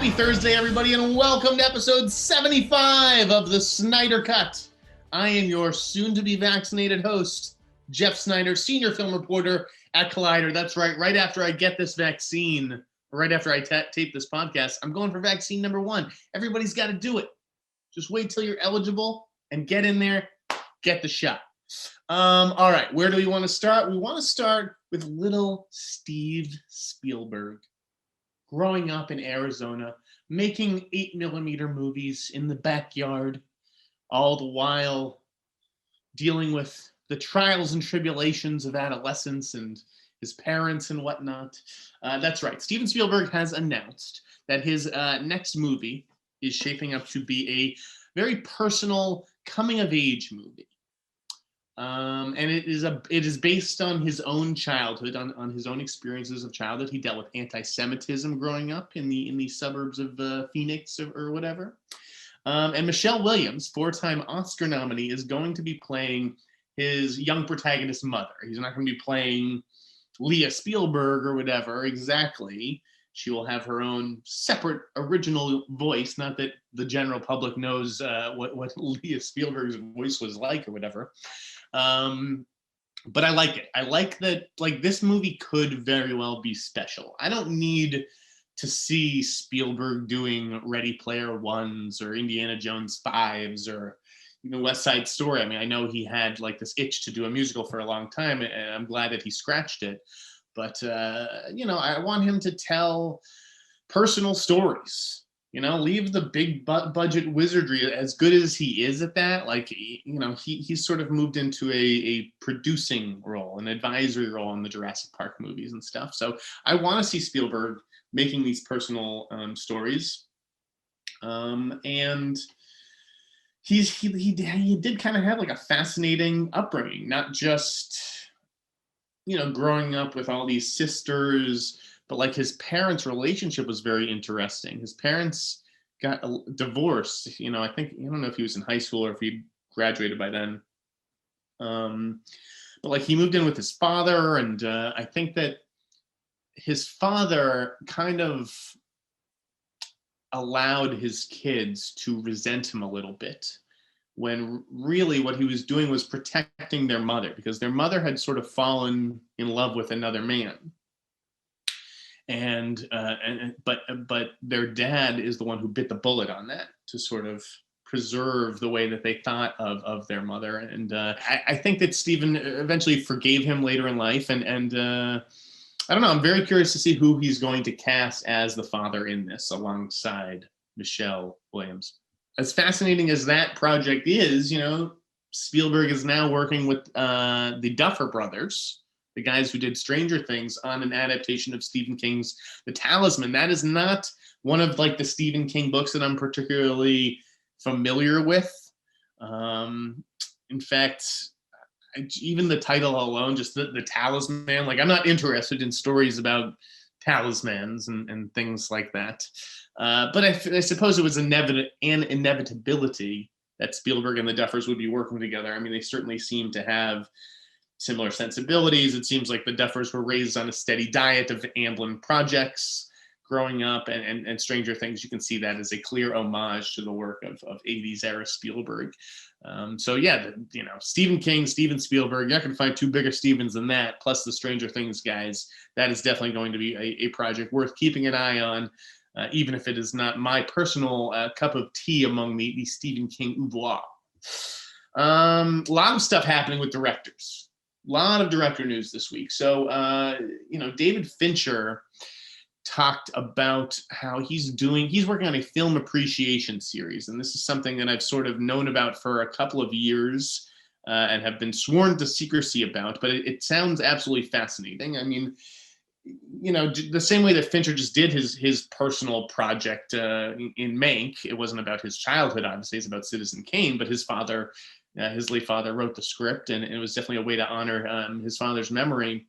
Happy Thursday, everybody, and welcome to episode 75 of the Sneider Cut. I am your soon-to-be vaccinated host, Jeff Sneider, senior film reporter at Collider. That's right after I get this vaccine, right after I tape this podcast, I'm going for vaccine number 1. Everybody's got to do it. Just wait till you're eligible and get in there, get the shot. All right, where do we want to start? We want to start with little Steve Spielberg. Growing up in Arizona, making 8mm movies in the backyard, all the while dealing with the trials and tribulations of adolescence and his parents and whatnot. That's right, Steven Spielberg has announced that his next movie is shaping up to be a very personal coming-of-age movie. And it is based on his own childhood, on his own experiences of childhood. He dealt with anti-Semitism growing up in the suburbs of Phoenix or whatever. And Michelle Williams, 4-time Oscar nominee, is going to be playing his young protagonist's mother. He's not going to be playing Leah Spielberg or whatever exactly. She will have her own separate original voice. Not that the general public knows what Leah Spielberg's voice was like or whatever. But I like it. I like that, like, this movie could very well be special. I don't need to see Spielberg doing Ready Player Ones or Indiana Jones 5s or West Side Story. I mean, I know he had like this itch to do a musical for a long time, and I'm glad that he scratched it. But, I want him to tell personal stories. Leave the big budget wizardry. As good as he is at that, he's sort of moved into a producing role, an advisory role in the Jurassic Park movies and stuff. So I want to see Spielberg making these personal stories. And he did kind of have like a fascinating upbringing, not just, growing up with all these sisters, but like his parents' relationship was very interesting. His parents got divorced. I don't know if he was in high school or if he graduated by then. But like he moved in with his father, and I think that his father kind of allowed his kids to resent him a little bit, when really what he was doing was protecting their mother, because their mother had sort of fallen in love with another man. But their dad is the one who bit the bullet on that to sort of preserve the way that they thought of their mother. And I think that Steven eventually forgave him later in life. And I don't know, I'm very curious to see who he's going to cast as the father in this alongside Michelle Williams. As fascinating as that project is, Spielberg is now working with the Duffer Brothers, the guys who did Stranger Things, on an adaptation of Stephen King's The Talisman. That is not one of like the Stephen King books that I'm particularly familiar with. In fact, even the title alone, just the Talisman, like I'm not interested in stories about talismans and things like that. But I suppose it was an inevitability that Spielberg and the Duffers would be working together. I mean, they certainly seem to have similar sensibilities. It seems like the Duffers were raised on a steady diet of Amblin projects growing up, and Stranger Things, you can see that as a clear homage to the work of 80s era Spielberg. Stephen King, Steven Spielberg, you're not going to find two bigger Stevens than that, plus the Stranger Things guys. That is definitely going to be a project worth keeping an eye on, even if it is not my personal cup of tea among the Stephen King oeuvre. A lot of stuff happening with directors. A lot of director news this week. So, David Fincher talked about how he's working on a film appreciation series. And this is something that I've sort of known about for a couple of years and have been sworn to secrecy about, but it sounds absolutely fascinating. I mean, the same way that Fincher just did his personal project in Mank, it wasn't about his childhood, obviously, it's about Citizen Kane, but his late father wrote the script, and it was definitely a way to honor his father's memory.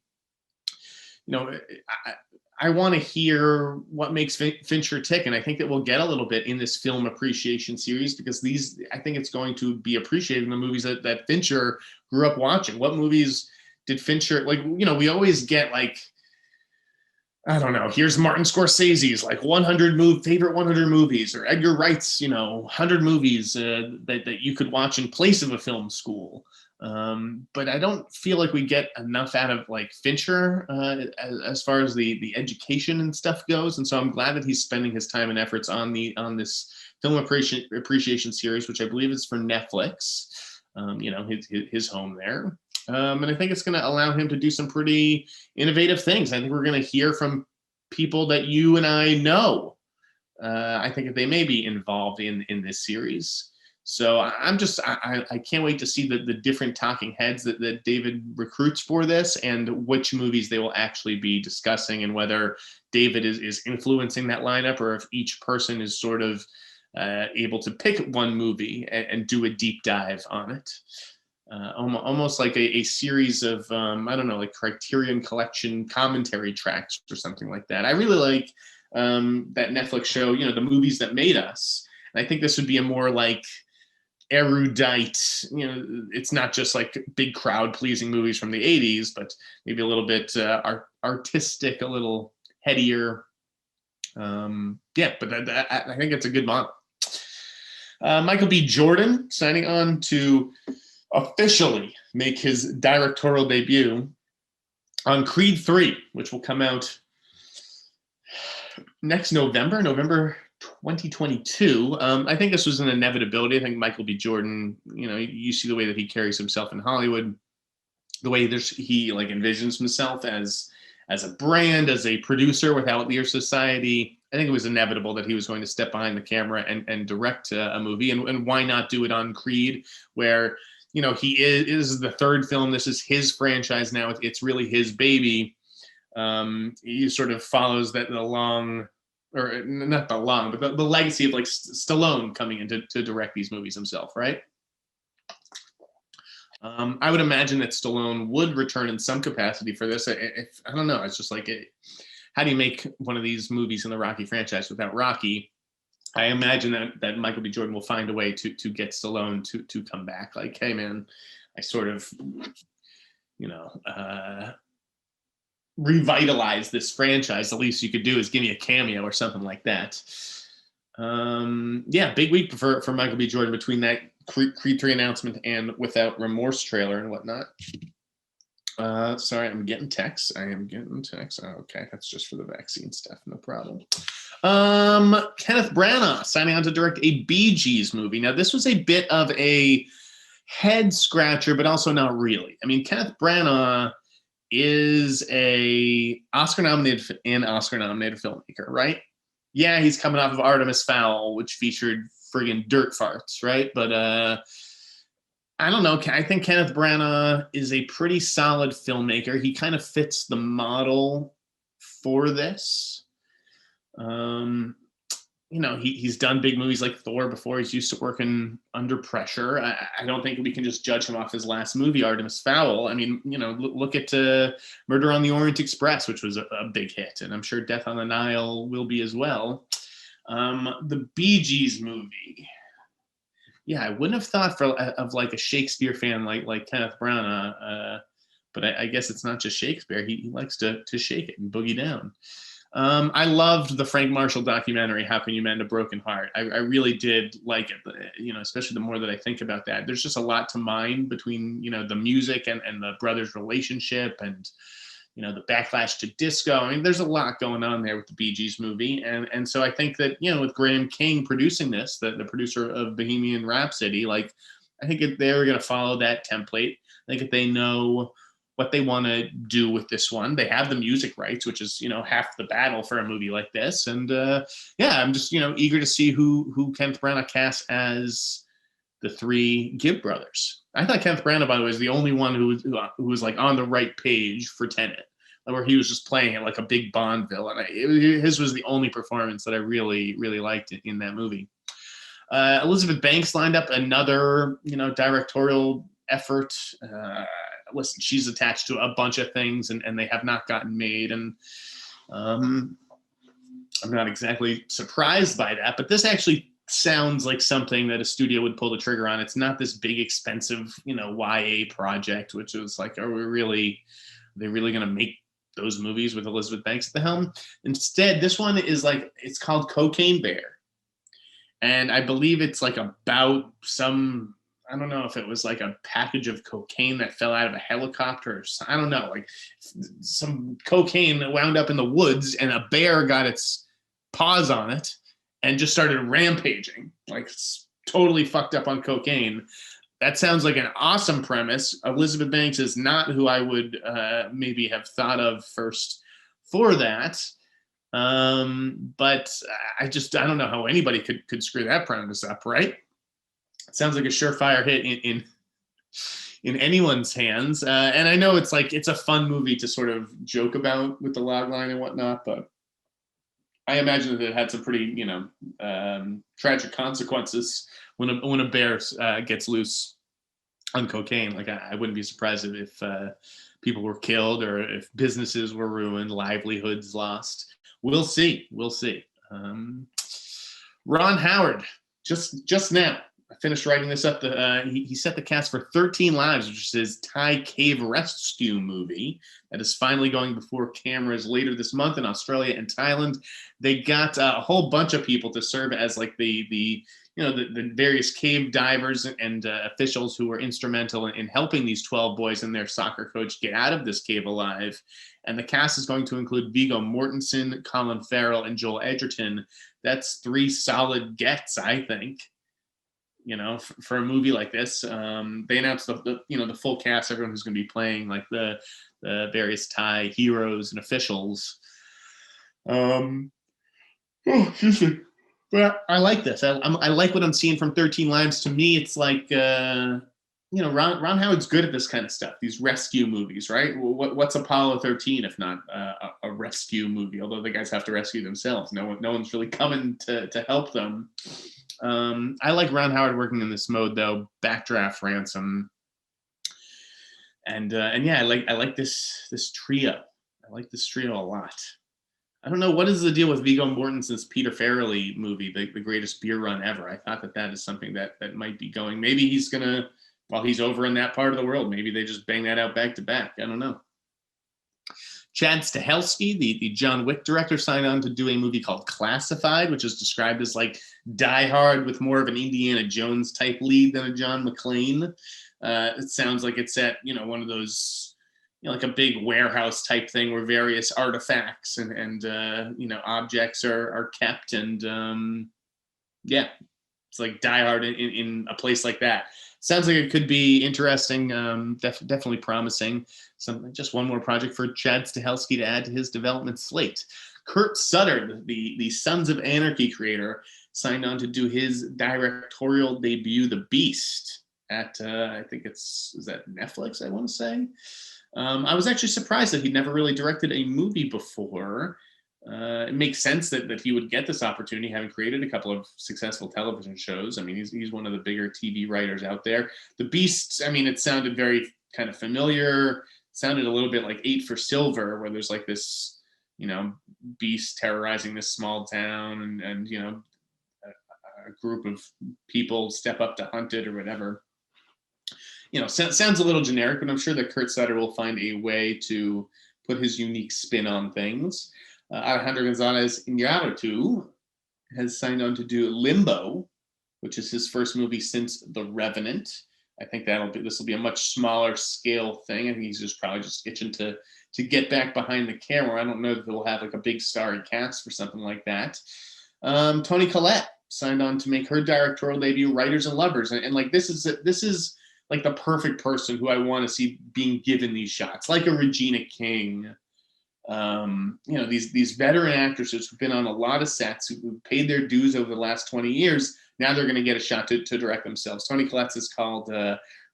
I want to hear what makes Fincher tick, and I think that we'll get a little bit in this film appreciation series, because I think it's going to be appreciated in the movies that Fincher grew up watching. What movies did Fincher, we always get like I don't know. Here's Martin Scorsese's like 100 favorite 100 movies, or Edgar Wright's, 100 movies that you could watch in place of a film school. But I don't feel like we get enough out of like Fincher as far as the education and stuff goes. And so I'm glad that he's spending his time and efforts on this film appreciation series, which I believe is for Netflix. His home there. And I think it's going to allow him to do some pretty innovative things. I think we're going to hear from people that you and I know. I think that they may be involved in this series. So I can't wait to see the different talking heads that David recruits for this, and which movies they will actually be discussing, and whether David is influencing that lineup, or if each person is sort of able to pick one movie and do a deep dive on it. Almost like a series of, I don't know, like Criterion Collection commentary tracks or something like that. I really like that Netflix show, The Movies That Made Us. And I think this would be a more like erudite, it's not just like big crowd pleasing movies from the 80s, but maybe a little bit artistic, a little headier. But I think it's a good model. Michael B. Jordan signing on to officially make his directorial debut on Creed 3, which will come out next November 2022. I think this was an inevitability. I think Michael B. Jordan, you see the way that he carries himself in Hollywood, the way he like envisions himself as a brand, as a producer with Outlier Society. I think it was inevitable that he was going to step behind the camera and direct a movie. And why not do it on Creed, where he is the third film. This is his franchise now. It's really his baby. He sort of follows the legacy of like Stallone coming in to direct these movies himself, right? I would imagine that Stallone would return in some capacity for this. I don't know. It's just like, how do you make one of these movies in the Rocky franchise without Rocky? I imagine that Michael B. Jordan will find a way to get Stallone to come back. Like, hey man, I sort of, revitalize this franchise. The least you could do is give me a cameo or something like that. Big week for Michael B. Jordan between that Creed 3 announcement and Without Remorse trailer and whatnot. Sorry, I'm getting texts. I am getting texts. Oh, okay, that's just for the vaccine stuff. No problem. Kenneth Branagh signing on to direct a Bee Gees movie. Now, this was a bit of a head scratcher, but also not really. I mean, Kenneth Branagh is a Oscar-nominated filmmaker, right? Yeah, he's coming off of Artemis Fowl, which featured friggin' dirt farts, right? But I don't know. I think Kenneth Branagh is a pretty solid filmmaker. He kind of fits the model for this. He's done big movies like Thor before. He's used to working under pressure. I don't think we can just judge him off his last movie, Artemis Fowl. I mean, look at Murder on the Orient Express, which was a big hit, and I'm sure Death on the Nile will be as well. The Bee Gees movie. Yeah, I wouldn't have thought of like a Shakespeare fan like Kenneth Branagh, but I guess it's not just Shakespeare. He likes to shake it and boogie down. I loved the Frank Marshall documentary, How Can You Mend a Broken Heart? I really did like it, especially the more that I think about that. There's just a lot to mine between, the music and the brothers' relationship and, the backlash to disco. I mean, there's a lot going on there with the Bee Gees movie. And so I think that, with Graham King producing this, the producer of Bohemian Rhapsody, like, I think they're going to follow that template. I think if they know what they want to do with this one, they have the music rights, which is, half the battle for a movie like this. And I'm just, eager to see who Kenneth Branagh casts as the three Gibb brothers. I thought Kenneth Branagh, by the way, was the only one who was like on the right page for Tenet, where he was just playing it like a big Bond villain. His was the only performance that I really, really liked in that movie. Elizabeth Banks lined up another, directorial effort. Listen, she's attached to a bunch of things and they have not gotten made. And I'm not exactly surprised by that, but this actually sounds like something that a studio would pull the trigger on. It's not this big, expensive, YA project, which is like, are they really going to make those movies with Elizabeth Banks at the helm. Instead, this one is like, it's called Cocaine Bear. And I believe it's like about some, I don't know if it was like a package of cocaine that fell out of a helicopter or I don't know, like some cocaine that wound up in the woods and a bear got its paws on it and just started rampaging, like totally fucked up on cocaine. That sounds like an awesome premise. Elizabeth Banks is not who I would maybe have thought of first for that. But I don't know how anybody could screw that premise up, right? It sounds like a surefire hit in anyone's hands. And I know it's like, it's a fun movie to sort of joke about with the log line and whatnot, but I imagine that it had some pretty, tragic consequences when a bear gets loose on cocaine. Like I wouldn't be surprised if people were killed or if businesses were ruined, livelihoods lost. We'll see. Ron Howard, just now, I finished writing this up. He set the cast for 13 Lives, which is his Thai cave rescue movie that is finally going before cameras later this month in Australia and Thailand. They got a whole bunch of people to serve as like the various cave divers and officials who were instrumental in helping these 12 boys and their soccer coach get out of this cave alive. And the cast is going to include Viggo Mortensen, Colin Farrell, and Joel Edgerton. That's 3 solid gets, I think. For a movie like this. They announced the full cast, everyone who's going to be playing, like the various Thai heroes and officials. Excuse me. But I like this. I like what I'm seeing from 13 Lives. To me, it's like, Ron Howard's good at this kind of stuff, these rescue movies, right? What's Apollo 13 if not a rescue movie? Although the guys have to rescue themselves. No one's really coming to help them. I like Ron Howard working in this mode though. Backdraft, Ransom, and yeah, I like this trio. I like this trio a lot. I don't know, what is the deal with Viggo Mortensen's Peter Farrelly movie, the greatest beer run ever? I thought that is something that might be going. Maybe he's gonna, while he's over in that part of the world, maybe they just bang that out back to back. I don't know. Chad Stahelski, the John Wick director, signed on to do a movie called Classified, which is described as like Die Hard with more of an Indiana Jones type lead than a John McClane. It sounds like it's at, one of those, like a big warehouse type thing where various artifacts and objects are kept. And yeah, it's like Die Hard in a place like that. Sounds like it could be interesting, definitely promising. Just one more project for Chad Stahelski to add to his development slate. Kurt Sutter, the Sons of Anarchy creator, signed on to do his directorial debut, The Beast, at, I think is that Netflix, I want to say. I was actually surprised that he'd never really directed a movie before. It makes sense that he would get this opportunity, having created a couple of successful television shows. I mean, he's one of the bigger TV writers out there. The Beast, I mean, it sounded very kind of familiar. Sounded a little bit like 8 for Silver, where there's like this, beast terrorizing this small town, and a group of people step up to hunt it or whatever. Sounds a little generic, but I'm sure that Kurt Sutter will find a way to put his unique spin on things. Alejandro Gonzalez Iñárritu has signed on to do Limbo, which is his first movie since The Revenant. I think this will be a much smaller scale thing. I think he's probably just itching to get back behind the camera. I don't know that they'll have like a big starry cast for something like that. Toni Collette signed on to make her directorial debut, Writers and Lovers, and like this is like the perfect person who I want to see being given these shots, like a Regina King. These veteran actresses who've been on a lot of sets, who've paid their dues over the last 20 years. Now they're going to get a shot to direct themselves. Toni Collette's is called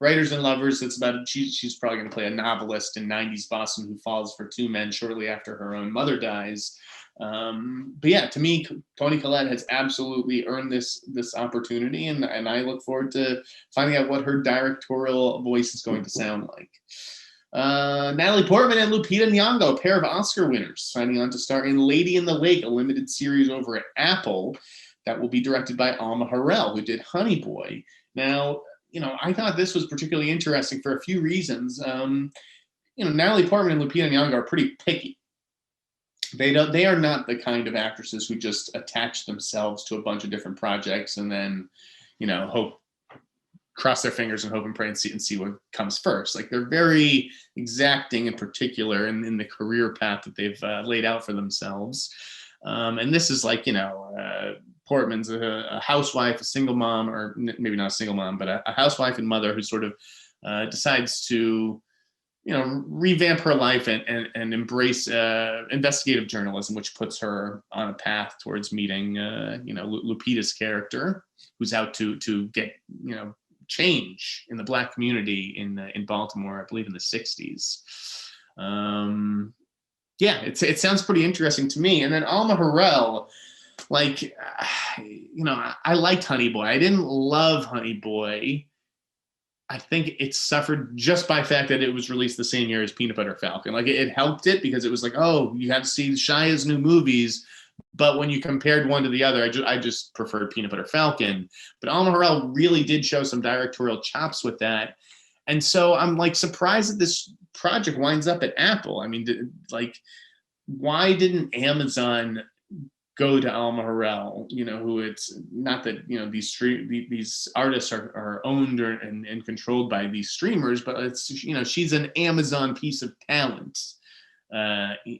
Writers and Lovers. It's about, she's probably going to play a novelist in 90s Boston who falls for 2 men shortly after her own mother dies. But yeah, to me, Toni Collette has absolutely earned this opportunity, and I look forward to finding out what her directorial voice is going to sound like. Natalie Portman and Lupita Nyong'o, a pair of Oscar winners, signing on to star in Lady in the Lake, a limited series over at Apple that will be directed by Alma Harrell, who did Honey Boy. Now, I thought this was particularly interesting for a few reasons. Natalie Portman and Lupita Nyong'o are pretty picky. They are not the kind of actresses who just attach themselves to a bunch of different projects and then, hope, cross their fingers and hope and pray and see what comes first. Like, they're very exacting and particular in the career path that they've laid out for themselves. And this is like, Portman's a housewife, a single mom, or maybe not a single mom, but a housewife and mother who sort of decides to, revamp her life and embrace investigative journalism, which puts her on a path towards meeting, Lupita's character, who's out to get, change in the Black community in Baltimore, I believe in the 60s. It sounds pretty interesting to me. And then Alma Har'el, like, I liked Honey Boy. I didn't love Honey Boy. I think it suffered just by the fact that it was released the same year as Peanut Butter Falcon. Like, it helped it because it was like, oh, you had to see Shia's new movies. But when you compared one to the other, I just preferred Peanut Butter Falcon. But Alma Har'el really did show some directorial chops with that. And so I'm like surprised that this project winds up at Apple. I mean, like, why didn't Amazon go to Alma Har'el, who it's not that, these artists are owned and controlled by these streamers, but it's, she's an Amazon piece of talent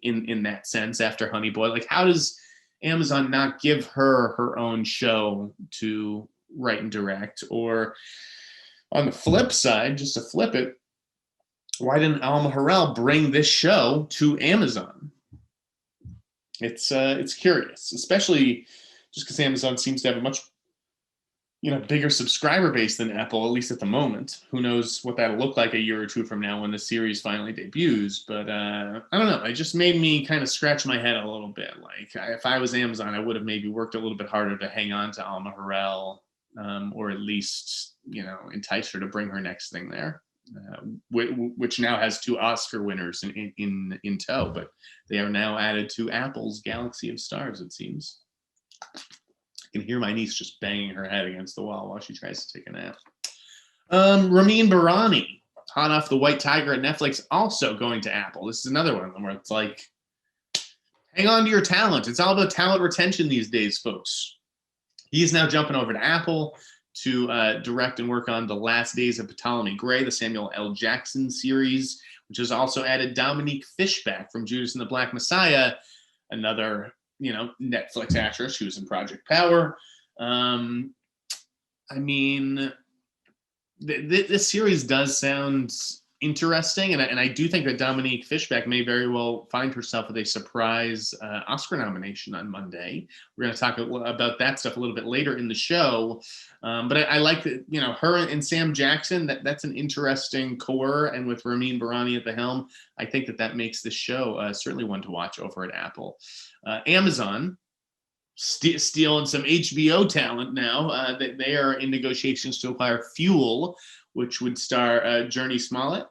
in that sense after Honey Boy. Like, how does Amazon not give her own show to write and direct? Or on the flip side, just to flip it, why didn't Alma Har'el bring this show to Amazon? It's curious, especially just because Amazon seems to have a much, bigger subscriber base than Apple, at least at the moment. Who knows what that'll look like a year or two from now when the series finally debuts. But I don't know. It just made me kind of scratch my head a little bit. Like, if I was Amazon, I would have maybe worked a little bit harder to hang on to Alma Har'el, or at least, entice her to bring her next thing there. Which now has 2 Oscar winners in tow, but they are now added to Apple's Galaxy of Stars, it seems. I can hear my niece just banging her head against the wall while she tries to take a nap. Ramin Barani, hot off the White Tiger at Netflix, also going to Apple. This is another one of them where it's like, hang on to your talent. It's all about talent retention these days, folks. He's now jumping over to Apple to direct and work on The Last Days of Ptolemy Gray, the Samuel L. Jackson series, which has also added Dominique Fishback from Judas and the Black Messiah, another, Netflix actress who's in Project Power. I mean, this series does sound interesting, and I do think that Dominique Fishback may very well find herself with a surprise Oscar nomination on Monday. We're going to talk about that stuff a little bit later in the show, but I like that, her and Sam Jackson, that's an interesting core, and with Ramin Barani at the helm, I think that makes this show certainly one to watch over at Apple. Amazon, stealing some HBO talent now. They are in negotiations to acquire Fuel, which would star Journey Smollett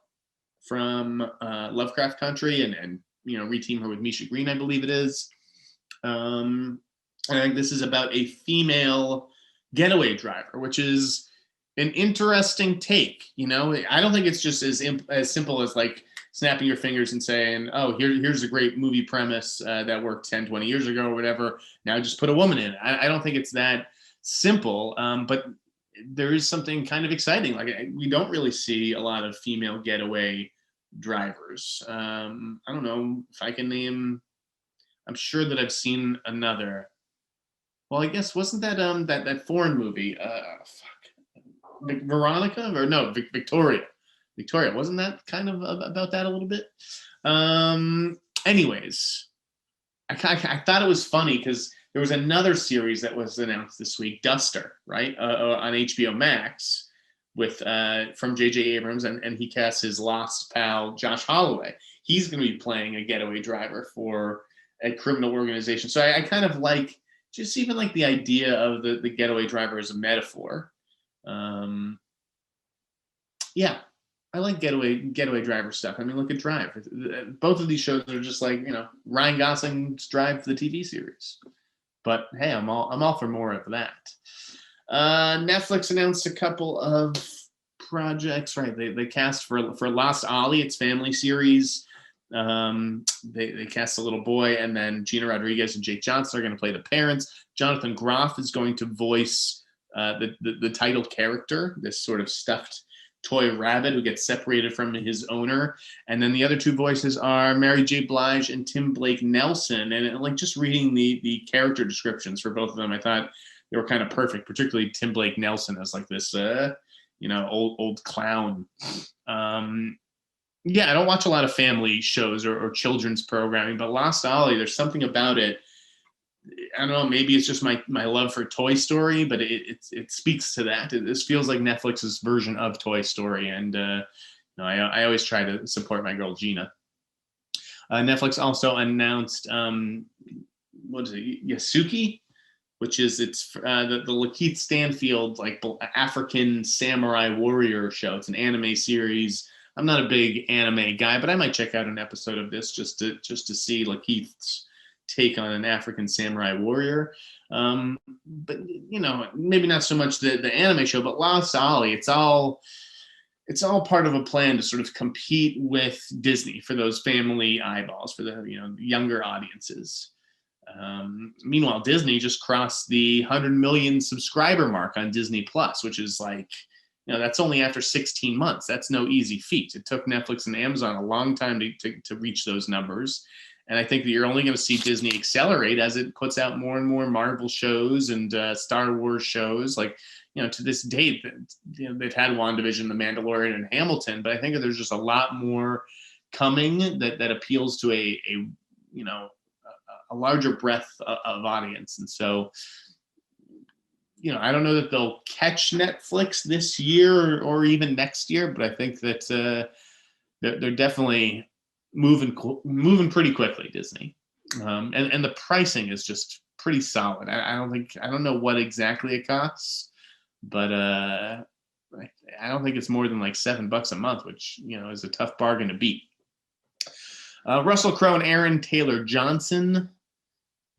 from Lovecraft Country and reteam her with Misha Green, I believe it is. I think this is about a female getaway driver, which is an interesting take. I don't think it's just as simple as like snapping your fingers and saying, oh, here's a great movie premise that worked 10, 20 years ago or whatever. Now just put a woman in it. I don't think it's that simple, but there is something kind of exciting. Like, we don't really see a lot of female getaway drivers. I don't know if I can name. I'm sure that I've seen another. Well, I guess wasn't that that foreign movie? Veronica or no, Victoria. Victoria, wasn't that kind of about that a little bit? Anyways, I thought it was funny because there was another series that was announced this week, Duster, right, on HBO Max, with from J.J. Abrams, and he casts his lost pal Josh Holloway. He's going to be playing a getaway driver for a criminal organization. So I kind of like just even like the idea of the getaway driver as a metaphor. Yeah, I like getaway driver stuff. I mean, look at Drive. Both of these shows are just like, Ryan Gosling's Drive for the TV series. But hey, I'm all for more of that. Netflix announced a couple of projects, right? They cast for Lost Ollie, its family series. They cast a little boy, and then Gina Rodriguez and Jake Johnson are going to play the parents. Jonathan Groff is going to voice the title character, this sort of stuffed toy rabbit who gets separated from his owner. And then the other two voices are Mary J. Blige and Tim Blake Nelson. And like just reading the character descriptions for both of them, I thought they were kind of perfect, particularly Tim Blake Nelson as like this, old clown. Yeah, I don't watch a lot of family shows or children's programming, but Lost Ollie, there's something about it. I don't know, maybe it's just my love for Toy Story, but it speaks to that. This feels like Netflix's version of Toy Story, and I always try to support my girl Gina. Netflix also announced what is it, Yasuki, which is the Lakeith Stanfield like African samurai warrior show. It's an anime series. I'm not a big anime guy, but I might check out an episode of this just to see Lakeith's take on an African samurai warrior. But maybe not so much the anime show, but Lost Ollie, it's all part of a plan to sort of compete with Disney for those family eyeballs, for the younger audiences. Meanwhile, Disney just crossed the 100 million subscriber mark on Disney Plus, which is like, that's only after 16 months. That's no easy feat. It took Netflix and Amazon a long time to reach those numbers. And I think that you're only going to see Disney accelerate as it puts out more and more Marvel shows and Star Wars shows. Like, to this date, they've had WandaVision, The Mandalorian, and Hamilton, but I think that there's just a lot more coming that appeals to a larger breadth of audience. And so, I don't know that they'll catch Netflix this year or even next year, but I think that they're definitely moving pretty quickly, Disney, and the pricing is just pretty solid. I don't know what exactly it costs, but I don't think it's more than like $7 a month, which is a tough bargain to beat. Russell Crowe and Aaron Taylor Johnson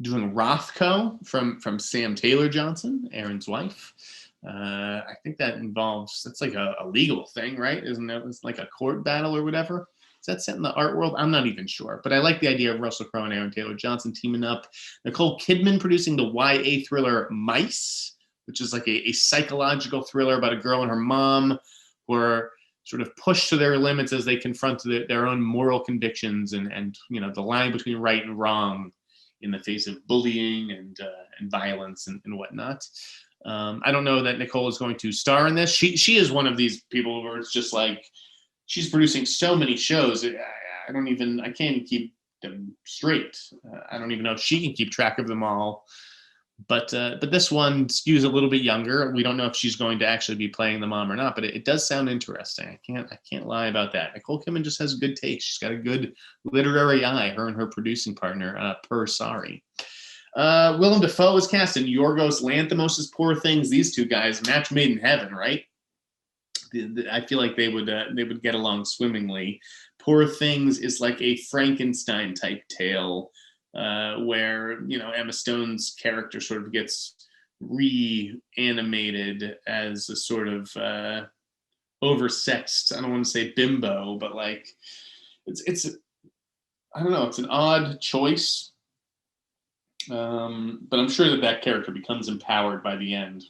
doing Rothko from Sam Taylor Johnson, Aaron's wife. I think that's like a legal thing, right? Isn't that, it's like a court battle or whatever? Is that set in the art world? I'm not even sure, but I like the idea of Russell Crowe and Aaron Taylor Johnson teaming up. Nicole Kidman producing the YA thriller Mice, which is like a psychological thriller about a girl and her mom who are sort of pushed to their limits as they confront their own moral convictions and the line between right and wrong in the face of bullying and violence and whatnot. I don't know that Nicole is going to star in this. She is one of these people where it's just like, she's producing so many shows. I can't even keep them straight. I don't even know if she can keep track of them all. But this one skews a little bit younger. We don't know if she's going to actually be playing the mom or not, but it does sound interesting. I can't lie about that. Nicole Kidman just has good taste. She's got a good literary eye, her and her producing partner, Sorry. Willem Dafoe was cast in Yorgos Lanthimos' Poor Things. These two guys, match made in heaven, right? I feel like they would get along swimmingly. Poor Things is like a Frankenstein type tale where Emma Stone's character sort of gets reanimated as a sort of oversexed, I don't want to say bimbo, but like it's I don't know, it's an odd choice, but I'm sure that character becomes empowered by the end.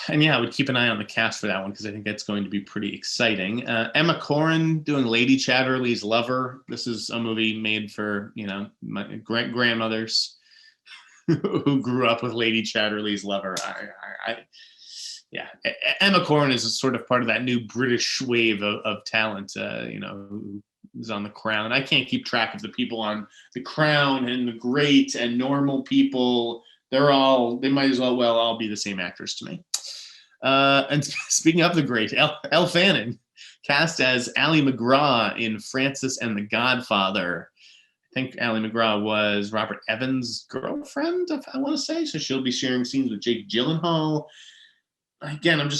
And yeah, I would keep an eye on the cast for that one because I think that's going to be pretty exciting. Emma Corrin doing Lady Chatterley's Lover. This is a movie made for my grandmothers who grew up with Lady Chatterley's Lover. Emma Corrin is sort of part of that new British wave of talent. Who's on The Crown. I can't keep track of the people on The Crown and The Great and Normal People. They might as well all be the same actress to me. And speaking of The Great, Elle Fanning, cast as Ally McGraw in Francis and the Godfather. I think Ally McGraw was Robert Evans' girlfriend, if I want to say. So she'll be sharing scenes with Jake Gyllenhaal. Again, I'm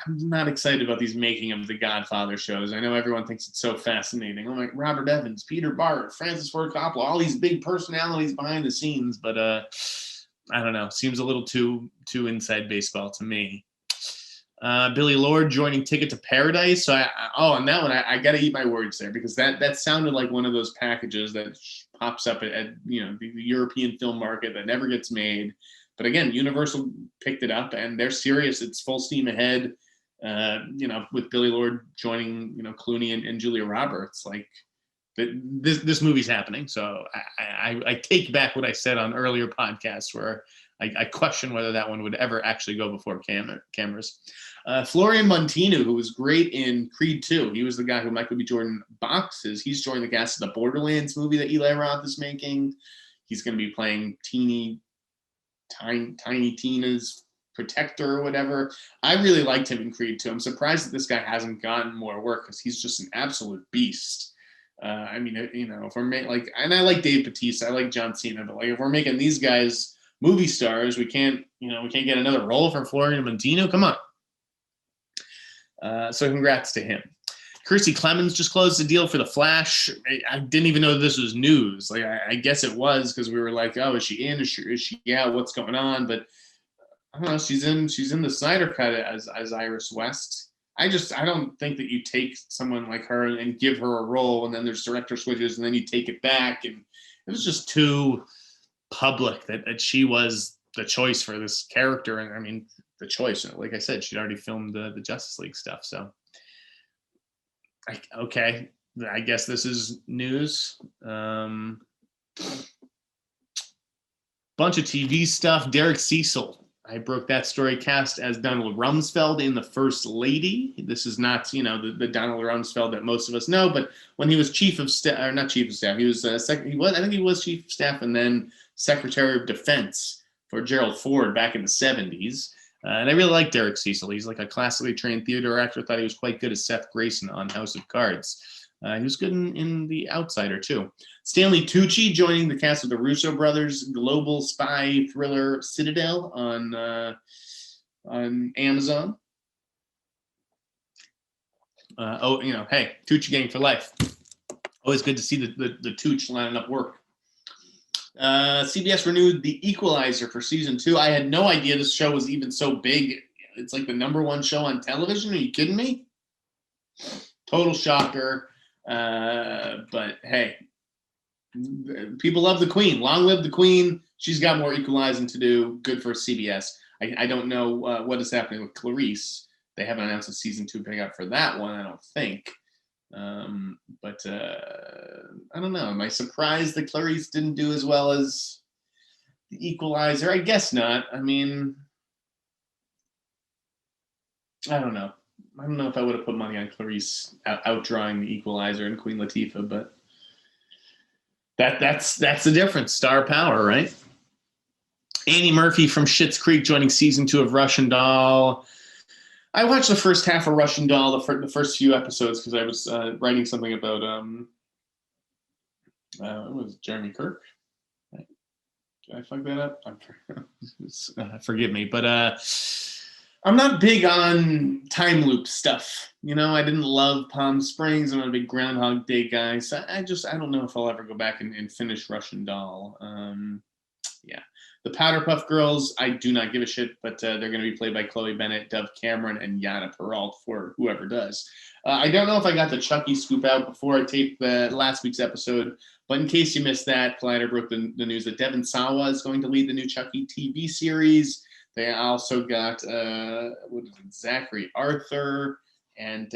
not excited about these making of the Godfather shows. I know everyone thinks it's so fascinating. I'm like Robert Evans, Peter Bart, Francis Ford Coppola, all these big personalities behind the scenes, but I don't know. Seems a little too inside baseball to me. Billy Lord joining Ticket to Paradise. So on that one, I got to eat my words there, because that sounded like one of those packages that pops up at the European film market that never gets made. But again, Universal picked it up and they're serious. It's full steam ahead. With Billy Lord joining Clooney and Julia Roberts, like this movie's happening. So I take back what I said on earlier podcasts where I question whether that one would ever actually go before cameras. Florian Montino, who was great in Creed 2. He was the guy who Michael B. Jordan boxes. He's joined the cast of the Borderlands movie that Eli Roth is making. He's going to be playing Tiny Tina's protector or whatever. I really liked him in Creed 2. I'm surprised that this guy hasn't gotten more work, because he's just an absolute beast. If we're and I like Dave Bautista, I like John Cena, but if we're making these guys movie stars, we can't get another role from Florian Montino. Come on. So congrats to him. Kirstie Clemens just closed the deal for The Flash. I didn't even know this was news. I guess it was, because we were like, oh, is she in? Is she out? What's going on? But I don't know. She's in the Snyder Cut as Iris West. I don't think that you take someone like her and give her a role, and then there's director switches, and then you take it back. And it was just too public that she was the choice for this character. And I mean, the choice, like I said, she'd already filmed the Justice League stuff. So, okay, I guess this is news. Bunch of TV stuff. Derek Cecil, I broke that story, cast as Donald Rumsfeld in The First Lady. This is not, the Donald Rumsfeld that most of us know, but when he was chief of staff, or not chief of staff, he was I think he was chief of staff and then Secretary of Defense for Gerald Ford back in the 70s. And I really like Derek Cecil. He's like a classically trained theater actor. Thought he was quite good as Seth Grayson on House of Cards. He was good in The Outsider, too. Stanley Tucci joining the cast of the Russo brothers' global spy thriller Citadel on Amazon. Hey, Tucci gang for life. Always good to see the Tucci lining up work. CBS renewed The Equalizer for season 2. I had no idea this show was even so big. It's like the #1 show on television. Are you kidding me? Total shocker. But hey, people love the Queen. Long live the Queen. She's got more equalizing to do. Good for CBS. I don't know what is happening with Clarice. They haven't announced a season 2 pickup for that one, I don't think. But I don't know. Am I surprised that Clarice didn't do as well as The Equalizer? I guess not. I mean, I don't know. I don't know if I would have put money on Clarice outdrawing The Equalizer and Queen Latifah, but that's the difference. Star power, right? Annie Murphy from Schitt's Creek joining season 2 of Russian Doll. I watched the first half of Russian Doll, the first few episodes, because I was writing something about it was Jeremy Kirk. Right? Did I fuck that up? Forgive me, but I'm not big on time loop stuff. I didn't love Palm Springs. I'm not a big Groundhog Day guy, so I don't know if I'll ever go back and finish Russian Doll. Yeah. The Powderpuff Girls, I do not give a shit, but they're going to be played by Chloe Bennett, Dove Cameron, and Yana Peralt for whoever does. I don't know if I got the Chucky scoop out before I taped the last week's episode, but in case you missed that, Collider broke the news that Devon Sawa is going to lead the new Chucky TV series. They also got Zachary Arthur and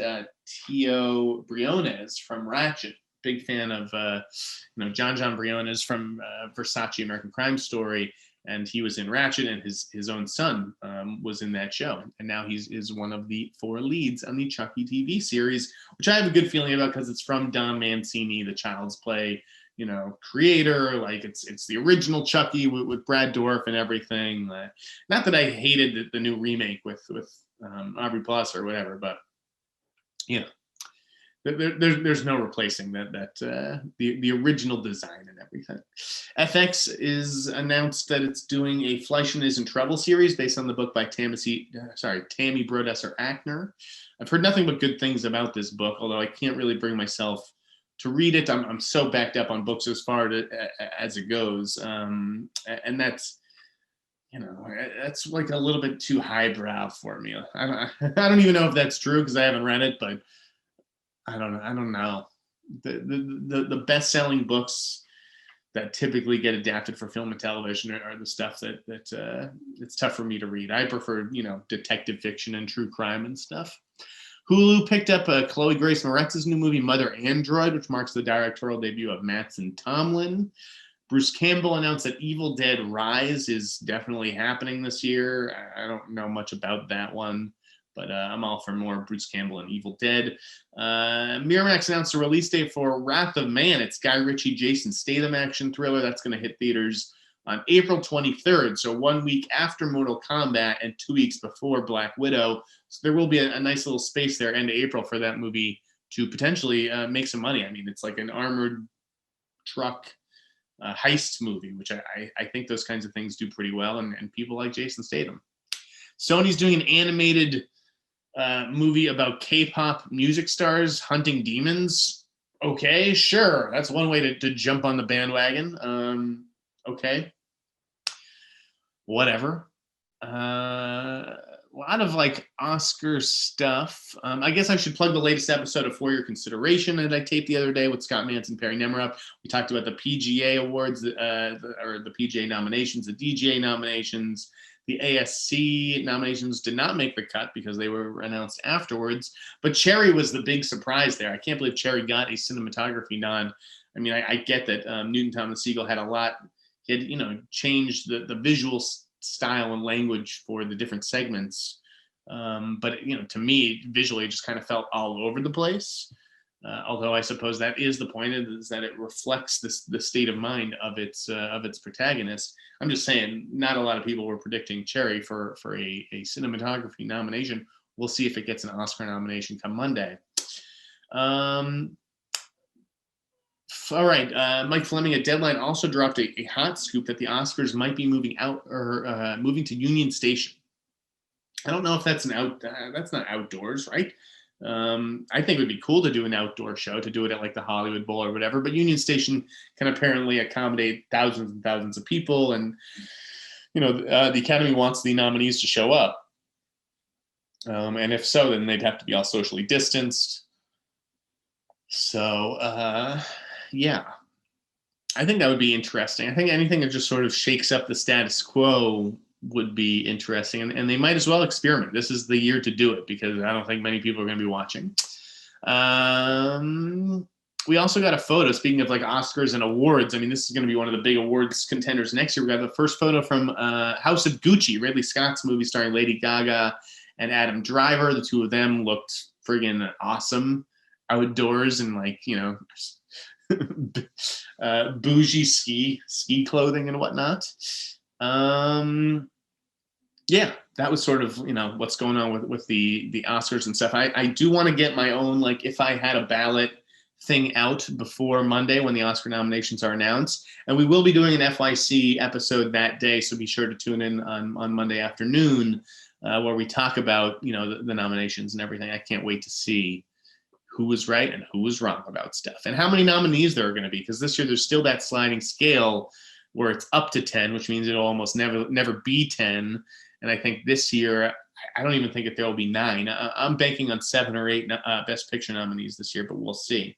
Tio Briones from Ratchet. Big fan of John Briones from Versace American Crime Story, and he was in Ratchet, and his own son was in that show, and now is one of the 4 leads on the Chucky TV series, which I have a good feeling about because it's from Don Mancini, the Child's Play creator. Like it's the original Chucky with Brad Dourif and everything. Not that I hated the new remake with Aubrey Plaza or whatever, but there's no replacing the original design and everything. FX is announced that it's doing a Fleischman is in Trouble series based on the book by Tammy Brodesser Ackner. I've heard nothing but good things about this book, although I can't really bring myself to read it. I'm so backed up on books as far as it goes, and that's that's like a little bit too highbrow for me. I don't even know if that's true because I haven't read it, but I don't know. The best-selling books that typically get adapted for film and television are the stuff that it's tough for me to read. I prefer, detective fiction and true crime and stuff. Hulu picked up Chloe Grace Moretz's new movie, Mother Android, which marks the directorial debut of Mattson Tomlin. Bruce Campbell announced that Evil Dead Rise is definitely happening this year. I don't know much about that one, but I'm all for more Bruce Campbell and Evil Dead. Miramax announced a release date for Wrath of Man. It's Guy Ritchie, Jason Statham action thriller. That's going to hit theaters on April 23rd, so 1 week after Mortal Kombat and 2 weeks before Black Widow. So there will be a nice little space there, end of April, for that movie to potentially make some money. I mean, it's like an armored truck heist movie, which I think those kinds of things do pretty well, and people like Jason Statham. Sony's doing an animated movie about K-pop music stars hunting demons. Okay, sure. That's one way to jump on the bandwagon. Okay. Whatever. A lot of like Oscar stuff. I guess I should plug the latest episode of For Your Consideration that I taped the other day with Scott Manson, Perry Nemirup. We talked about the PGA awards, or the PGA nominations, the DGA nominations. The ASC nominations did not make the cut because they were announced afterwards. But Cherry was the big surprise there. I can't believe Cherry got a cinematography nod. I mean, I get that Newton Thomas Sigel had a lot. He had, changed the visual style and language for the different segments. But, to me, visually, it just kind of felt all over the place. Although I suppose that is the point, is that it reflects the state of mind of its protagonist. I'm just saying, not a lot of people were predicting Cherry for a cinematography nomination. We'll see if it gets an Oscar nomination come Monday. All right, Mike Fleming at Deadline also dropped a hot scoop that the Oscars might be moving to Union Station. I don't know if that's that's not outdoors, right? I think it would be cool to do an outdoor show, to do it at like the Hollywood Bowl or whatever, but Union Station can apparently accommodate thousands and thousands of people, and the Academy wants the nominees to show up. And if so, then they'd have to be all socially distanced. So, yeah, I think that would be interesting. I think anything that just sort of shakes up the status quo would be interesting, and they might as well experiment. This is the year to do it because I don't think many people are going to be watching. We also got a photo, speaking of like Oscars and awards. I mean, this is going to be one of the big awards contenders next year. We got the first photo from House of Gucci, Ridley Scott's movie starring Lady Gaga and Adam Driver. The two of them looked friggin' awesome outdoors and like, bougie ski clothing and whatnot. Yeah, that was sort of, what's going on with the Oscars and stuff. I do want to get my own, like, if I had a ballot thing out before Monday when the Oscar nominations are announced. And we will be doing an FYC episode that day, so be sure to tune in on Monday afternoon where we talk about, the nominations and everything. I can't wait to see who was right and who was wrong about stuff and how many nominees there are going to be, because this year there's still that sliding scale where it's up to 10, which means it'll almost never be 10. And I think this year, I don't even think that there will be 9. I'm banking on 7 or 8 Best Picture nominees this year, but we'll see.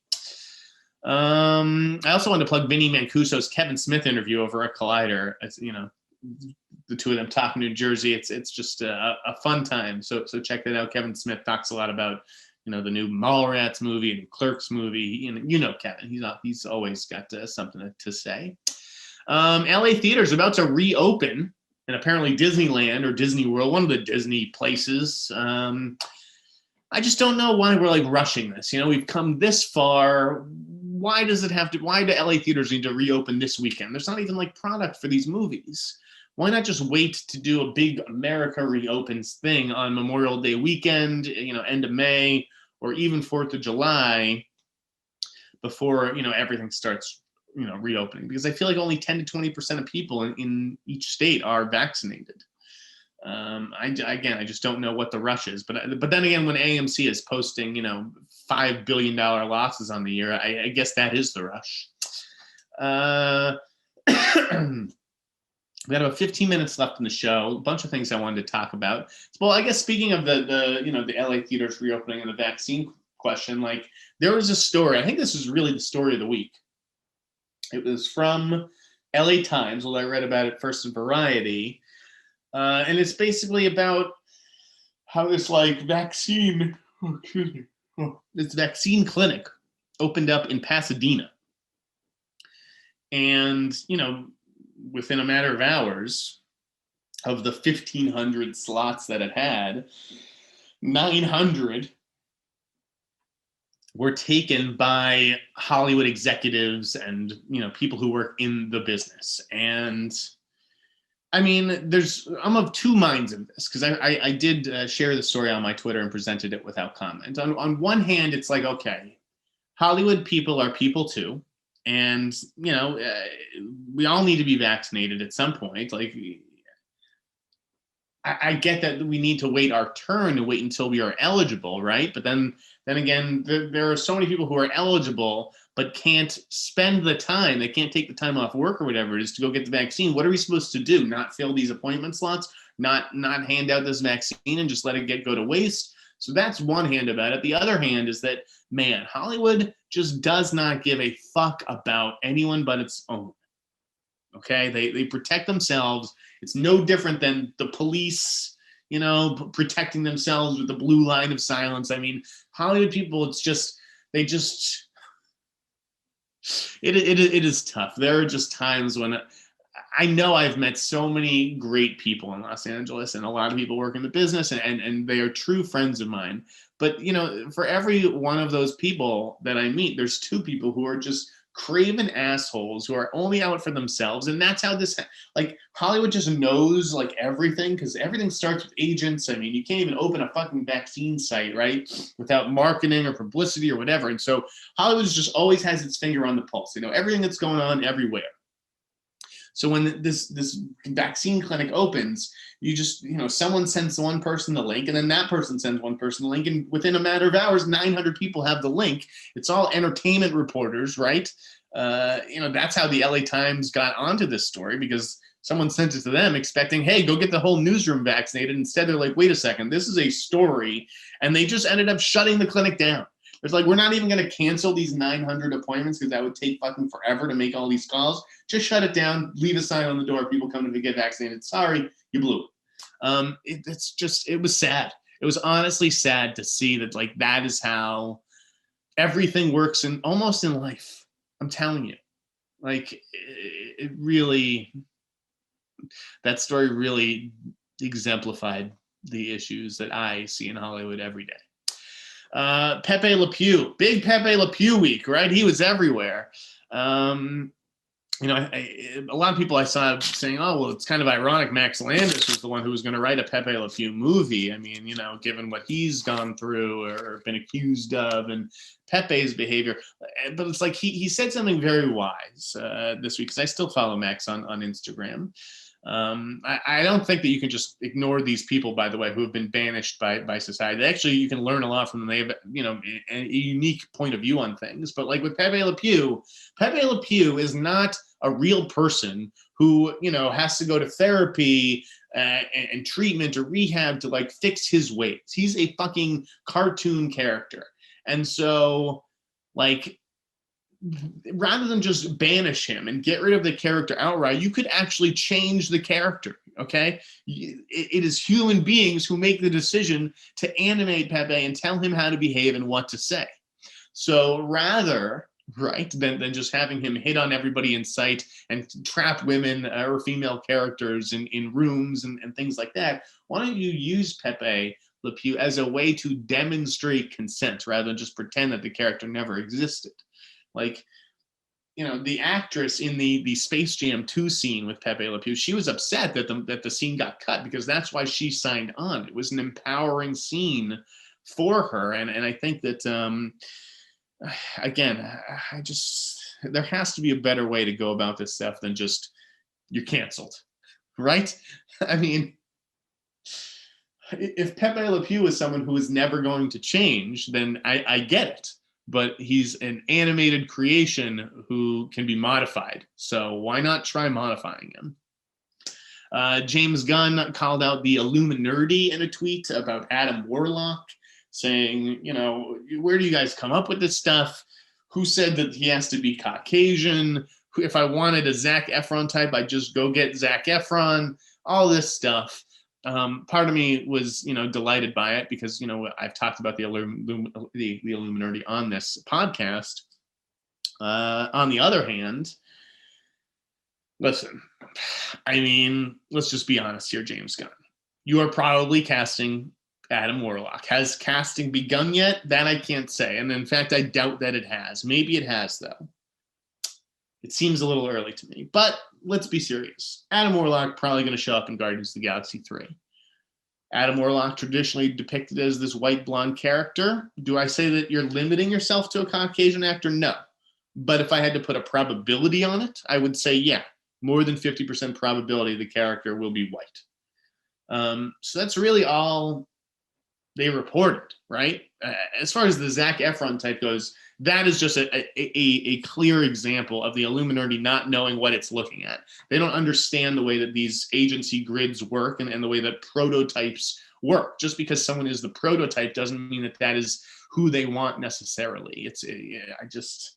I also wanted to plug Vinny Mancuso's Kevin Smith interview over at Collider. It's, the two of them talk New Jersey. It's just a fun time. So check that out. Kevin Smith talks a lot about the new Mallrats movie and Clerks movie. Kevin. He's always got something to say. LA theaters about to reopen, and apparently Disneyland or Disney World, one of the Disney places. I just don't know why we're like rushing this. We've come this far. Why do LA theaters need to reopen this weekend? There's not even like product for these movies. Why not just wait to do a big America reopens thing on Memorial Day weekend, end of May, or even 4th of July before, everything starts, reopening? Because I feel like only 10 to 20% of people in each state are vaccinated. I just don't know what the rush is. But then again, when AMC is posting, $5 billion losses on the year, I guess that is the rush. We got about 15 minutes left in the show. A bunch of things I wanted to talk about. Well, I guess speaking of the LA theaters reopening and the vaccine question, like there was a story. I think this is really the story of the week. It was from LA Times. Well, I read about it first in Variety, and it's basically about how this like vaccine, this vaccine clinic opened up in Pasadena, and within a matter of hours, of the 1,500 slots that it had, 900 were taken by Hollywood executives and people who work in the business. And I mean, I'm of two minds of this, because I did share the story on my Twitter and presented it without comment. On one hand, it's like, okay, Hollywood people are people too. And, we all need to be vaccinated at some point. Like, I get that we need to wait our turn and wait until we are eligible, right? But then again, there are so many people who are eligible but can't spend the time. They can't take the time off work or whatever it is to go get the vaccine. What are we supposed to do? Not fill these appointment slots? Not hand out this vaccine and just let it go to waste? So that's one hand about it. The other hand is that, man, Hollywood just does not give a fuck about anyone but its own. Okay? They protect themselves. It's no different than the police, protecting themselves with the blue line of silence. I mean, Hollywood people, it is tough. There are just times when I know I've met so many great people in Los Angeles, and a lot of people work in the business, and they are true friends of mine. But, for every one of those people that I meet, there's two people who are just craven assholes who are only out for themselves. And that's how like Hollywood just knows like everything, because everything starts with agents. I mean, you can't even open a fucking vaccine site, right, without marketing or publicity or whatever. And so Hollywood just always has its finger on the pulse, everything that's going on everywhere. So when this vaccine clinic opens, you just, someone sends one person the link, and then that person sends one person the link, and within a matter of hours, 900 people have the link. It's all entertainment reporters, right? That's how the LA Times got onto this story, because someone sent it to them expecting, hey, go get the whole newsroom vaccinated. Instead, they're like, wait a second, this is a story. And they just ended up shutting the clinic down. It's like, we're not even going to cancel these 900 appointments because that would take fucking forever to make all these calls. Just shut it down. Leave a sign on the door. People coming to get vaccinated. Sorry, you blew it. It was sad. It was honestly sad to see that, like, that is how everything works almost in life. I'm telling you. Like, it really, that story really exemplified the issues that I see in Hollywood every day. Pepe Le Pew, big Pepe Le Pew week, right? He was everywhere. A lot of people I saw saying, oh, well, it's kind of ironic Max Landis was the one who was going to write a Pepe Le Pew movie. I mean, given what he's gone through or been accused of and Pepe's behavior. But it's like he said something very wise this week, because I still follow Max on Instagram. I don't think that you can just ignore these people, by the way, who have been banished by society. Actually, you can learn a lot from them. They have, a unique point of view on things. But like with Pepe Le Pew is not a real person who, has to go to therapy and treatment or rehab to like fix his ways. He's a fucking cartoon character. And so, like, rather than just banish him and get rid of the character outright, you could actually change the character, okay? It is human beings who make the decision to animate Pepe and tell him how to behave and what to say. So rather, right, than just having him hit on everybody in sight and trap women or female characters in rooms and things like that, why don't you use Pepe Le Pew as a way to demonstrate consent rather than just pretend that the character never existed? Like, the actress in the Space Jam 2 scene with Pepe Le Pew, she was upset that the scene got cut, because that's why she signed on. It was an empowering scene for her. And I think that, again, there has to be a better way to go about this stuff than just, you're canceled, right? I mean, if Pepe Le Pew is someone who is never going to change, then I get it. But he's an animated creation who can be modified. So why not try modifying him? James Gunn called out the Illuminerdi in a tweet about Adam Warlock, saying, you know, where do you guys come up with this stuff? Who said that he has to be Caucasian? If I wanted a Zac Efron type, I'd just go get Zac Efron, all this stuff. Part of me was, you know, delighted by it because, you know, I've talked about the Illuminerdi on this podcast. On the other hand, listen, I mean, let's just be honest here, James Gunn. You are probably casting Adam Warlock. Has casting begun yet? That I can't say. And in fact, I doubt that it has. Maybe it has, though. It seems a little early to me. But let's be serious. Adam Warlock probably going to show up in Guardians of the Galaxy 3. Adam Warlock traditionally depicted as this white blonde character. Do I say that you're limiting yourself to a Caucasian actor? No. But if I had to put a probability on it, I would say, yeah, more than 50% probability the character will be white. So that's really all they reported, right? As far as the Zac Efron type goes, that is just a clear example of the Illuminerdi not knowing what it's looking at. They don't understand the way that these agency grids work and the way that prototypes work. Just because someone is the prototype doesn't mean that that is who they want necessarily. I just,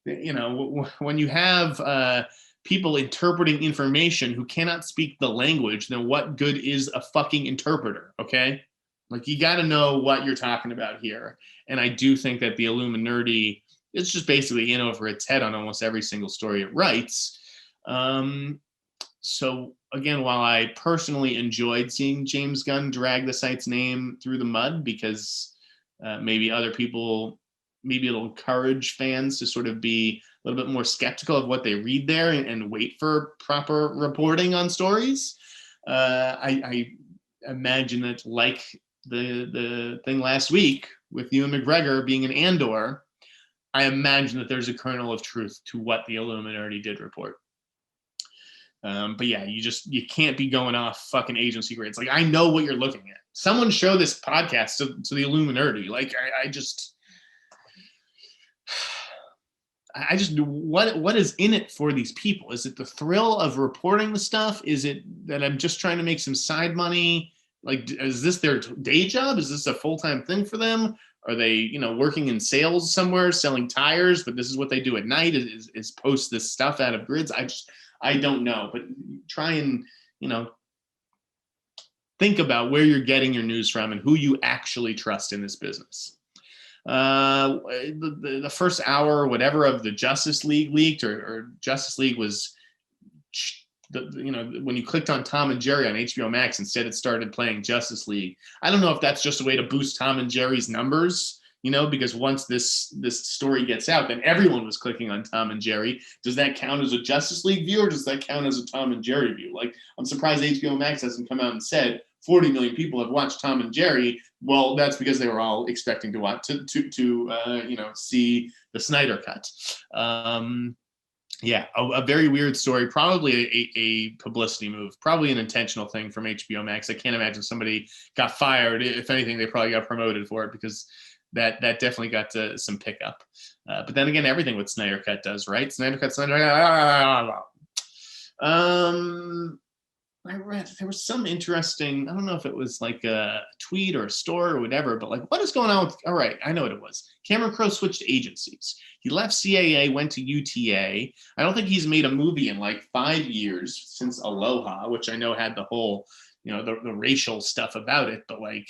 you know, when you have people interpreting information who cannot speak the language, then what good is a fucking interpreter, okay? Like, you got to know what you're talking about here. And I do think that the Illuminerdi is just basically in over its head on almost every single story it writes. So, again, while I personally enjoyed seeing James Gunn drag the site's name through the mud because maybe other people, maybe it'll encourage fans to sort of be a little bit more skeptical of what they read there and wait for proper reporting on stories. I imagine that, like the thing last week with Ewan McGregor being an Andor, I imagine that there's a kernel of truth to what the Illuminerdi did report. But yeah, you can't be going off fucking agency grades. Like, I know what you're looking at. Someone show this podcast to the Illuminerdi. Like, I just what is in it for these people? Is it the thrill of reporting the stuff? Is it that I'm just trying to make some side money? Like, is this their day job? Is this a full-time thing for them? Are they, you know, working in sales somewhere, selling tires, but this is what they do at night is post this stuff out of grids? I don't know, but try and, you know, think about where you're getting your news from and who you actually trust in this business. The first hour or whatever of the Justice League leaked, or Justice League was, you know, when you clicked on Tom and Jerry on HBO Max, instead it started playing Justice League. I don't know if that's just a way to boost Tom and Jerry's numbers, you know, because once this story gets out, then everyone was clicking on Tom and Jerry. Does that count as a Justice League view, or does that count as a Tom and Jerry view? Like, I'm surprised HBO Max hasn't come out and said 40 million people have watched Tom and Jerry. Well, that's because they were all expecting to watch to you know, see the Sneider Cut. Yeah, a very weird story, probably a publicity move, probably an intentional thing from HBO Max. I can't imagine somebody got fired. If anything, they probably got promoted for it, because that definitely got some pickup. But then again, everything with Sneider Cut does, right? Sneider Cut. I read there was some interesting, I don't know if it was like a tweet or a story or whatever, but like, what is going on with, all right, I know what it was. Cameron Crowe switched agencies. He left CAA, went to UTA. I don't think he's made a movie in like 5 years since Aloha, which I know had the whole, you know, the racial stuff about it, but like,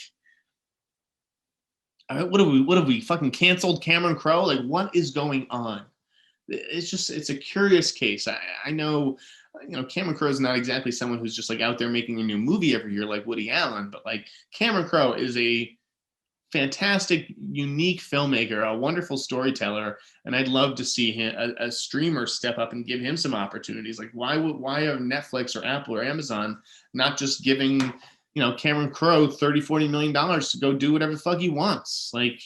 what have we fucking canceled Cameron Crowe? Like, what is going on? It's a curious case. I know, you know, Cameron Crowe is not exactly someone who's just like out there making a new movie every year like Woody Allen, but like, Cameron Crowe is a fantastic, unique filmmaker, a wonderful storyteller, and I'd love to see him, a streamer, step up and give him some opportunities. Like, why are Netflix or Apple or Amazon not just giving, you know, Cameron Crowe $30-40 million to go do whatever the fuck he wants? Like,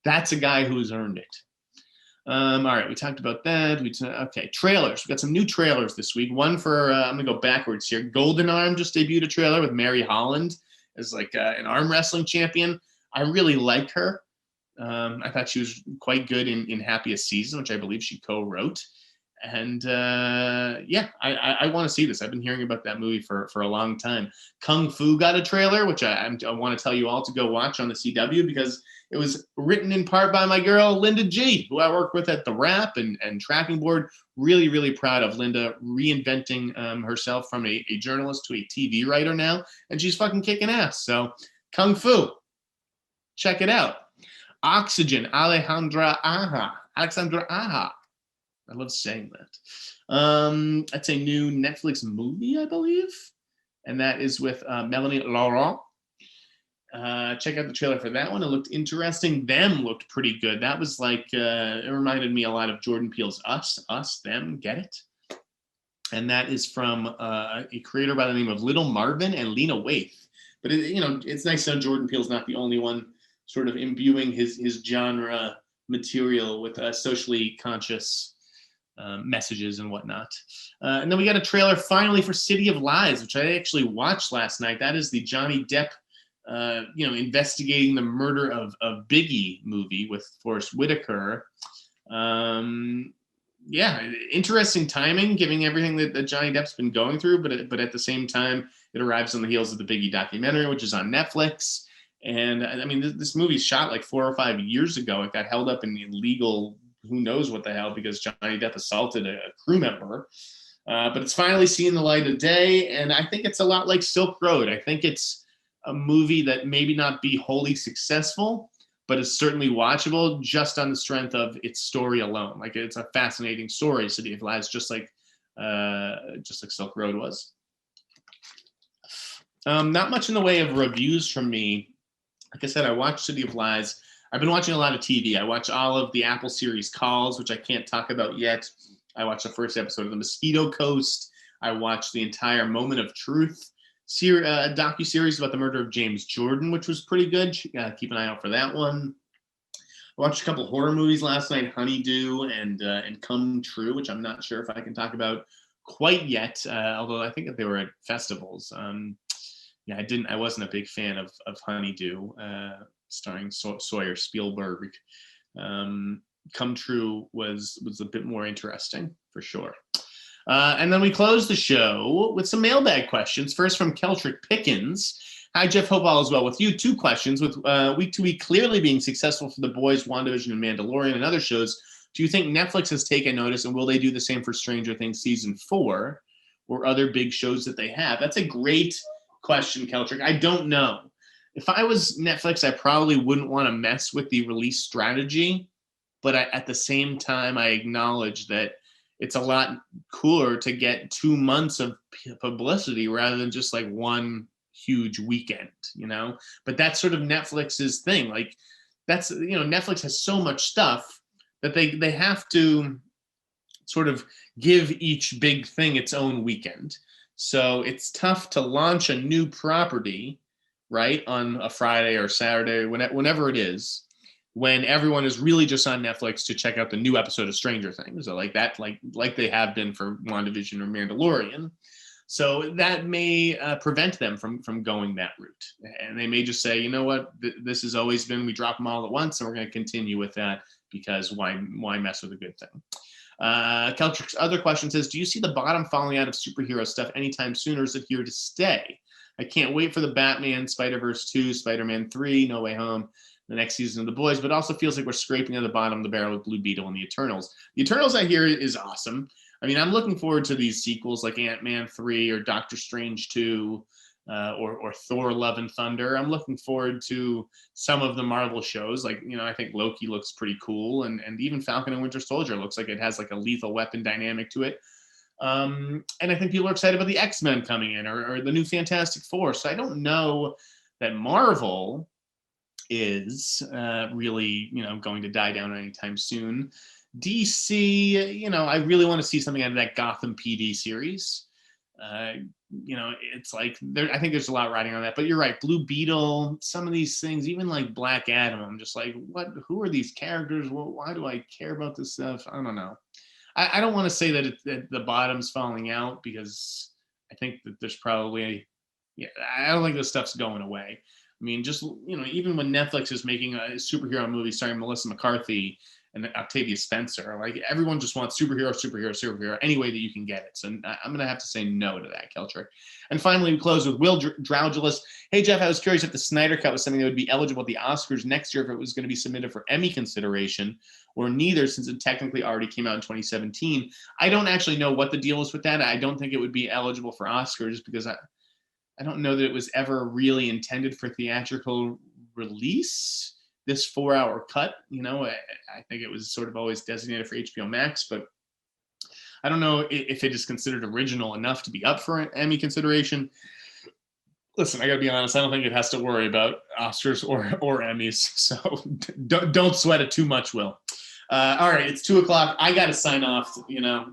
that's a guy who's earned it. All right, we talked about that. Okay, trailers. We got some new trailers this week. One for, I'm going to go backwards here. Golden Arm just debuted a trailer with Mary Holland as like an arm wrestling champion. I really like her. I thought she was quite good in Happiest Season, which I believe she co-wrote. And yeah, I want to see this. I've been hearing about that movie for a long time. Kung Fu got a trailer, which I want to tell you all to go watch on the CW, because it was written in part by my girl, Linda G, who I work with at The Wrap and Tracking Board. Really, really proud of Linda reinventing herself from a journalist to a TV writer now. And she's fucking kicking ass. So Kung Fu, check it out. Oxygen, Alexandra Aja. I love saying that. That's a new Netflix movie, I believe. And that is with Melanie Laurent. Check out the trailer for that one. It looked interesting. Them looked pretty good. That was like, it reminded me a lot of Jordan Peele's Us, Them, get it? And that is from a creator by the name of Little Marvin and Lena Waithe. But, it's nice to know Jordan Peele's not the only one sort of imbuing his genre material with socially conscious messages and whatnot. And then we got a trailer finally for City of Lies, which I actually watched last night. That is the Johnny Depp, investigating the murder of Biggie movie with Forrest Whitaker. Yeah, interesting timing, given everything that Johnny Depp's been going through, but at the same time, it arrives on the heels of the Biggie documentary, which is on Netflix. And I mean, this movie's shot like 4 or 5 years ago. It got held up in illegal, who knows what the hell, because Johnny Depp assaulted a crew member. But it's finally seeing the light of day, and I think it's a lot like Silk Road. I think it's a movie that maybe not be wholly successful, but is certainly watchable just on the strength of its story alone. Like, it's a fascinating story, City of Lies, just like Silk Road was. Not much in the way of reviews from me. Like I said, I watched City of Lies. I've been watching a lot of TV. I watch all of the Apple series Calls, which I can't talk about yet. I watched the first episode of The Mosquito Coast. I watched the entire Moment of Truth docuseries about the murder of James Jordan, which was pretty good. Keep an eye out for that one. I watched a couple horror movies last night, Honeydew and Come True, which I'm not sure if I can talk about quite yet, although I think that they were at festivals. Yeah, I wasn't a big fan of Honeydew, starring Sawyer Spielberg. Come True was a bit more interesting, for sure. And then we close the show with some mailbag questions. First from Keltrick Pickens. Hi, Jeff. Hope all is well with you. 2 questions. With week to week clearly being successful for The Boys, WandaVision, and Mandalorian, and other shows, do you think Netflix has taken notice, and will they do the same for Stranger Things Season 4 or other big shows that they have? That's a great question, Keltrick. I don't know. If I was Netflix, I probably wouldn't want to mess with the release strategy, but at the same time, I acknowledge that it's a lot cooler to get 2 months of publicity rather than just like one huge weekend, But that's sort of Netflix's thing. Like, that's, Netflix has so much stuff that they have to sort of give each big thing its own weekend. So it's tough to launch a new property, right, on a Friday or Saturday, whenever it is, when everyone is really just on Netflix to check out the new episode of Stranger Things, or like that, like they have been for WandaVision or Mandalorian. So that may prevent them from going that route. And they may just say, you know what, this has always been, we drop them all at once, and we're going to continue with that, because why mess with a good thing? Keltrick's other question says, do you see the bottom falling out of superhero stuff anytime soon, or is it here to stay? I can't wait for the Batman, Spider-Verse 2, Spider-Man 3, No Way Home, the next season of The Boys, but also feels like we're scraping at the bottom of the barrel with Blue Beetle and the Eternals. The Eternals, I hear, is awesome. I mean, I'm looking forward to these sequels like Ant-Man 3 or Doctor Strange 2 or Thor Love and Thunder. I'm looking forward to some of the Marvel shows. Like, I think Loki looks pretty cool, and even Falcon and Winter Soldier looks like it has like a lethal weapon dynamic to it. And I think people are excited about the X-Men coming in or the new Fantastic Four. So I don't know that Marvel is really, going to die down anytime soon. DC, I really want to see something out of that Gotham PD series. It's like I think there's a lot riding on that, but you're right. Blue Beetle, some of these things, even like Black Adam, I'm just like, who are these characters? Why do I care about this stuff? I don't know. I don't want to say that the bottom's falling out, because I think that there's probably, I don't think this stuff's going away. I mean, just, even when Netflix is making a superhero movie starring Melissa McCarthy and Octavia Spencer. Like, everyone just wants superhero, any way that you can get it. So I'm going to have to say no to that, Keltrick. And finally, we close with Will Drougulus. Hey, Jeff, I was curious if the Snyder Cut was something that would be eligible at the Oscars next year, if it was going to be submitted for Emmy consideration, or neither, since it technically already came out in 2017. I don't actually know what the deal is with that. I don't think it would be eligible for Oscars because I don't know that it was ever really intended for theatrical release, this 4-hour cut. You know, I think it was sort of always designated for HBO Max, but I don't know if it is considered original enough to be up for Emmy consideration. Listen, I gotta be honest, I don't think it has to worry about Oscars or Emmys, so don't sweat it too much, Will. All right, it's 2:00. I got to sign off. You know,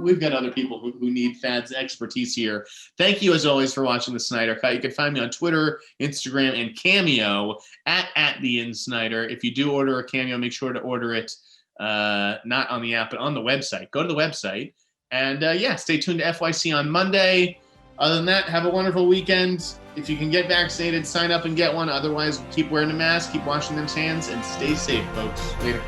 we've got other people who need Thad's expertise here. Thank you, as always, for watching the Snyder Cut. You can find me on Twitter, Instagram, and Cameo at @TheInSnyder. If you do order a Cameo, make sure to order it not on the app, but on the website. Go to the website. And yeah, stay tuned to FYC on Monday. Other than that, have a wonderful weekend. If you can get vaccinated, sign up and get one. Otherwise, keep wearing a mask, keep washing those hands, and stay safe, folks. Later.